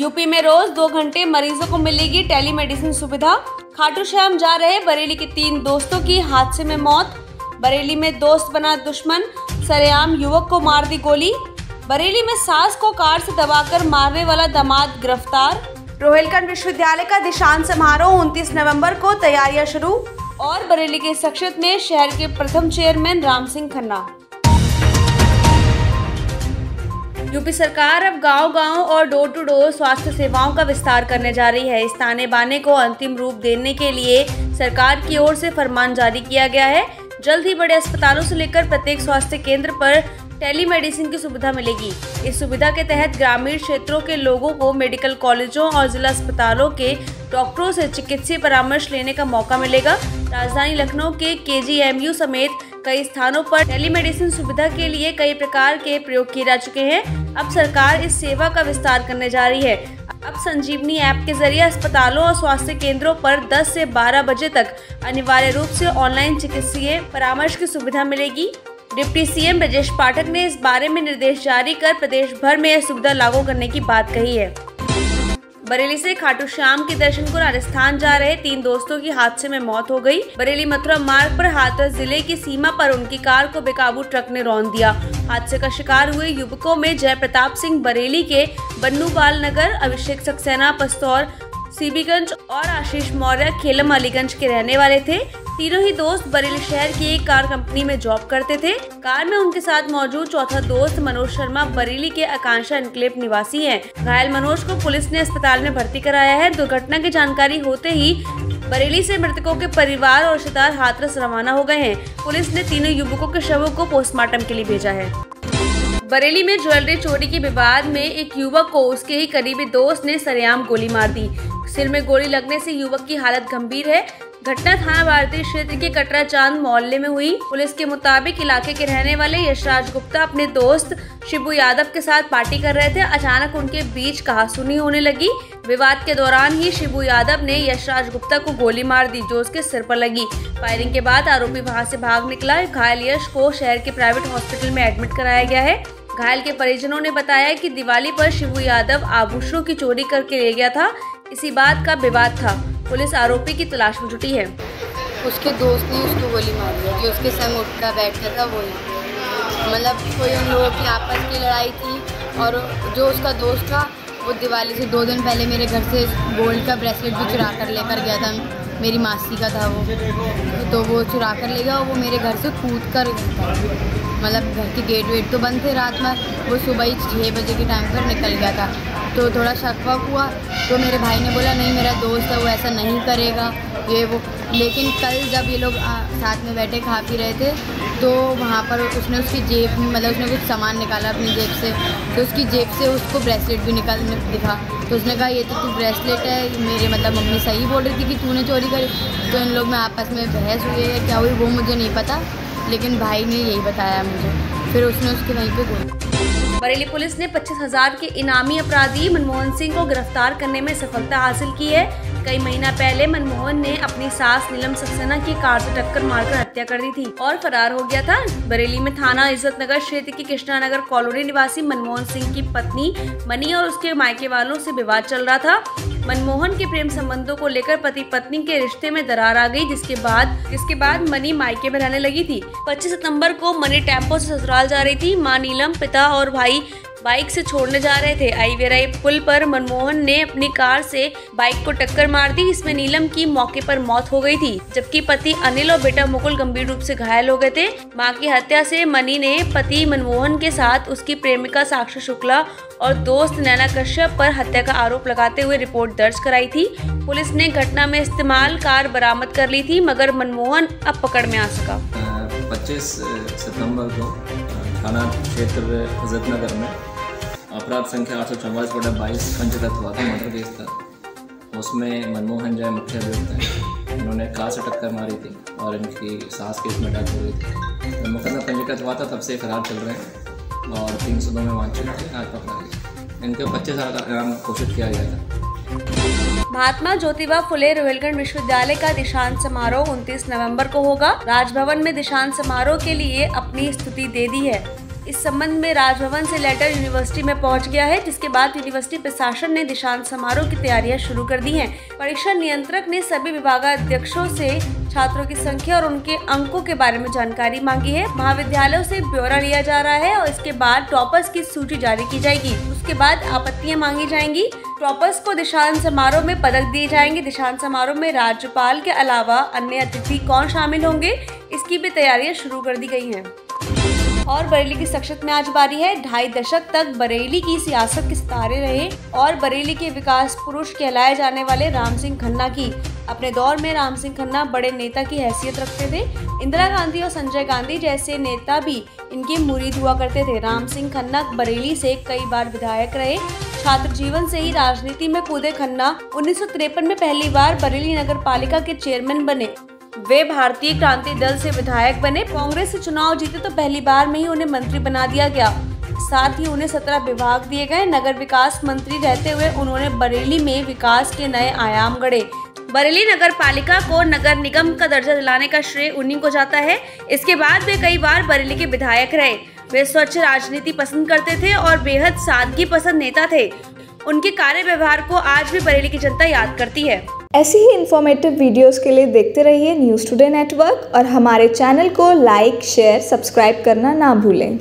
UP में रोज 2 घंटे मरीजों को मिलेगी टेलीमेडिसिन सुविधा। खाटू श्याम जा रहे बरेली के 3 दोस्तों की हादसे में मौत। बरेली में दोस्त बना दुश्मन, सरेआम युवक को मार दी गोली। बरेली में सास को कार से दबाकर मारने वाला दामाद गिरफ्तार। रोहिलखंड विश्वविद्यालय का दीक्षांत समारोह 29 नवंबर को, तैयारियां शुरू। और बरेली के शख्सियत में शहर के प्रथम चेयरमैन राम सिंह खन्ना। यूपी सरकार अब गांव-गांव और डोर टू डोर स्वास्थ्य सेवाओं का विस्तार करने जा रही है। इस ताने बाने को अंतिम रूप देने के लिए सरकार की ओर से फरमान जारी किया गया है। जल्द ही बड़े अस्पतालों से लेकर प्रत्येक स्वास्थ्य केंद्र पर टेलीमेडिसिन की सुविधा मिलेगी। इस सुविधा के तहत ग्रामीण क्षेत्रों के लोगों को मेडिकल कॉलेजों और जिला अस्पतालों के डॉक्टरों से चिकित्सीय परामर्श लेने का मौका मिलेगा। राजधानी लखनऊ के KGMU समेत कई स्थानों पर टेलीमेडिसिन सुविधा के लिए कई प्रकार के प्रयोग किए जा चुके हैं। अब सरकार इस सेवा का विस्तार करने जा रही है। अब संजीवनी ऐप के जरिए अस्पतालों और स्वास्थ्य केंद्रों पर 10 से 12 बजे तक अनिवार्य रूप से ऑनलाइन चिकित्सीय परामर्श की सुविधा मिलेगी। डिप्टी CM ब्रजेश पाठक ने इस बारे में निर्देश जारी कर प्रदेश भर में यह सुविधा लागू करने की बात कही है। बरेली से खाटू श्याम के दर्शन को राजस्थान जा रहे 3 दोस्तों की हादसे में मौत हो गई। बरेली मथुरा मार्ग पर हाथरस जिले की सीमा पर उनकी कार को बेकाबू ट्रक ने रौंद दिया। हादसे का शिकार हुए युवकों में जय प्रताप सिंह बरेली के बन्नूबाल नगर, अभिषेक सक्सेना पस्तौर सीबीगंज और आशीष मौर्य खेलम अलीगंज के रहने वाले थे। तीनों ही दोस्त बरेली शहर की एक कार कंपनी में जॉब करते थे। कार में उनके साथ मौजूद चौथा दोस्त मनोज शर्मा बरेली के आकांक्षा एन्क्लेव निवासी हैं। घायल मनोज को पुलिस ने अस्पताल में भर्ती कराया है। दुर्घटना की जानकारी होते ही बरेली से मृतकों के परिवार और रिश्तेदार हाथरस रवाना हो गए हैं। पुलिस ने तीनों युवकों के शवों को पोस्टमार्टम के लिए भेजा है। बरेली में ज्वेलरी चोरी के विवाद में एक युवक को उसके ही करीबी दोस्त ने सरेआम गोली मार दी। सिर में गोली लगने से युवक की हालत गंभीर है। घटना थाना भारतीय क्षेत्र के कटरा चांद मोहल्ले में हुई। पुलिस के मुताबिक इलाके के रहने वाले यशराज गुप्ता अपने दोस्त शिबू यादव के साथ पार्टी कर रहे थे। अचानक उनके बीच कहासुनी होने लगी। विवाद के दौरान ही शिबू यादव ने यशराज गुप्ता को गोली मार दी, जो उसके सिर पर लगी। फायरिंग के बाद आरोपी वहां से भाग निकला। घायल यश को शहर के प्राइवेट हॉस्पिटल में एडमिट कराया गया है। घायल के परिजनों ने बताया कि दिवाली पर शिबू यादव आभूषणों की चोरी करके ले गया था। इसी बात का विवाद था। पुलिस आरोपी की तलाश में जुटी है। उसके दोस्त ने उसको गोली मार दिया, जो उसके संग उठता बैठता था वही। मतलब कोई उन लोगों की आपस की लड़ाई थी। और जो उसका दोस्त था वो दिवाली से 2 दिन पहले मेरे घर से गोल्ड का ब्रेसलेट भी चुरा कर लेकर गया था। मेरी मासी का था वो, तो वो चुरा कर ले गया और वो मेरे घर से कूद कर मतलब घर के गेट वेट तो बंद थे रात में। वो सुबह ही 6 बजे के टाइम पर निकल गया था। तो थोड़ा शक वक हुआ, तो मेरे भाई ने बोला नहीं मेरा दोस्त है, वो ऐसा नहीं करेगा ये वो। लेकिन कल जब ये लोग साथ में बैठे खा पी रहे थे, तो वहाँ पर उसने उसकी जेब मतलब उसने कुछ सामान निकाला अपनी जेब से। तो उसकी जेब से उसको ब्रेसलेट भी निकालने दिखा। तो उसने कहा ये तो तू ब्रेसलेट है, मेरे मतलब मम्मी सही बोल रही थी कि तूने चोरी करी। तो इन लोग में आपस में बहस हुई है, क्या हुई वो मुझे नहीं पता, लेकिन भाई ने यही बताया मुझे। फिर उसने उसके वहीं पे गोली। बरेली पुलिस ने 25,000 के इनामी अपराधी मनमोहन सिंह को गिरफ्तार करने में सफलता हासिल की है। कई महीना पहले मनमोहन ने अपनी सास नीलम सक्सेना की कार से टक्कर मारकर हत्या कर दी थी और फरार हो गया था। बरेली में थाना इज्जतनगर क्षेत्र की कृष्णा नगर कॉलोनी निवासी मनमोहन सिंह की पत्नी मनी और उसके मायके वालों से विवाद चल रहा था। मनमोहन के प्रेम संबंधों को लेकर पति पत्नी के रिश्ते में दरार आ गई, जिसके बाद मनी मायके में रहने लगी थी। 25 सितंबर को मनी टेम्पो से ससुराल जा रही थी। मां नीलम, पिता और भाई बाइक से छोड़ने जा रहे थे। आईवीआई पुल पर मनमोहन ने अपनी कार से बाइक को टक्कर मार दी। इसमें नीलम की मौके पर मौत हो गई थी, जबकि पति अनिल और बेटा मुकुल गंभीर रूप से घायल हो गए थे। मां की हत्या से मनी ने पति मनमोहन के साथ उसकी प्रेमिका साक्षी शुक्ला और दोस्त नैना कश्यप पर हत्या का आरोप लगाते हुए रिपोर्ट दर्ज कराई थी। पुलिस ने घटना में इस्तेमाल कार बरामद कर ली थी, मगर मनमोहन अब पकड़ में आ सका। 25 सितंबर को थाना क्षेत्र इज्जतनगर में अपराध संख्या 844/22 पंजीकृत हुआ था, मर्डर केस था। उसमें मनमोहन जय मुख्य अभियुक्त हैं। इन्होंने कार से टक्कर मारी थी और इनकी सास केस में डेथ हो गई थी। मुकदमा पंजीकृत हुआ था, तब से फरार चल रहे हैं और 302 में वांछित थे, आज पकड़ा गया। इनके 25,000 का इनाम घोषित किया गया था। महात्मा ज्योतिबा फुले रोहिलखंड विश्वविद्यालय का दीक्षांत समारोह 29 नवंबर को होगा। राजभवन में दीक्षांत समारोह के लिए अपनी स्तुति दे दी है। इस संबंध में राजभवन से लेटर यूनिवर्सिटी में पहुंच गया है, जिसके बाद यूनिवर्सिटी प्रशासन ने दीक्षांत समारोह की तैयारियां शुरू कर दी हैं। परीक्षा नियंत्रक ने सभी विभागाध्यक्षों से छात्रों की संख्या और उनके अंकों के बारे में जानकारी मांगी है। महाविद्यालयों से ब्यौरा लिया जा रहा है और इसके बाद टॉपर्स की सूची जारी की जाएगी। उसके बाद आपत्तियां मांगी जाएंगी। टॉपर्स को दीक्षांत समारोह में पदक दिए जाएंगे। दीक्षांत समारोह में राज्यपाल के अलावा अन्य अतिथि कौन शामिल होंगे, इसकी भी तैयारियां शुरू कर दी गई हैं। और बरेली की शख्सियत में आज बारी है। 2.5 दशक तक बरेली की सियासत के सितारे रहे और बरेली के विकास पुरुष कहलाए जाने वाले राम सिंह खन्ना की। अपने दौर में राम सिंह खन्ना बड़े नेता की हैसियत रखते थे। इंदिरा गांधी और संजय गांधी जैसे नेता भी इनके मुरीद हुआ करते थे। राम सिंह खन्ना बरेली से कई बार विधायक रहे। छात्र जीवन से ही राजनीति में कूदे खन्ना 1953 में पहली बार बरेली नगर पालिका के चेयरमैन बने। वे भारतीय क्रांति दल से विधायक बने। कांग्रेस से चुनाव जीते तो पहली बार में ही उन्हें मंत्री बना दिया गया। साथ ही उन्हें 17 विभाग दिए गए। नगर विकास मंत्री रहते हुए उन्होंने बरेली में विकास के नए आयाम गढ़े। बरेली नगर पालिका को नगर निगम का दर्जा दिलाने का श्रेय उन्हीं को जाता है। इसके बाद वे कई बार बरेली के विधायक रहे। वे स्वच्छ राजनीति पसंद करते थे और बेहद सादगी पसंद नेता थे। उनके कार्य व्यवहार को आज भी बरेली की जनता याद करती है। ऐसी ही इंफॉर्मेटिव वीडियोस के लिए देखते रहिए न्यूज़ टुडे नेटवर्क और हमारे चैनल को लाइक, शेयर, सब्सक्राइब करना ना भूलें।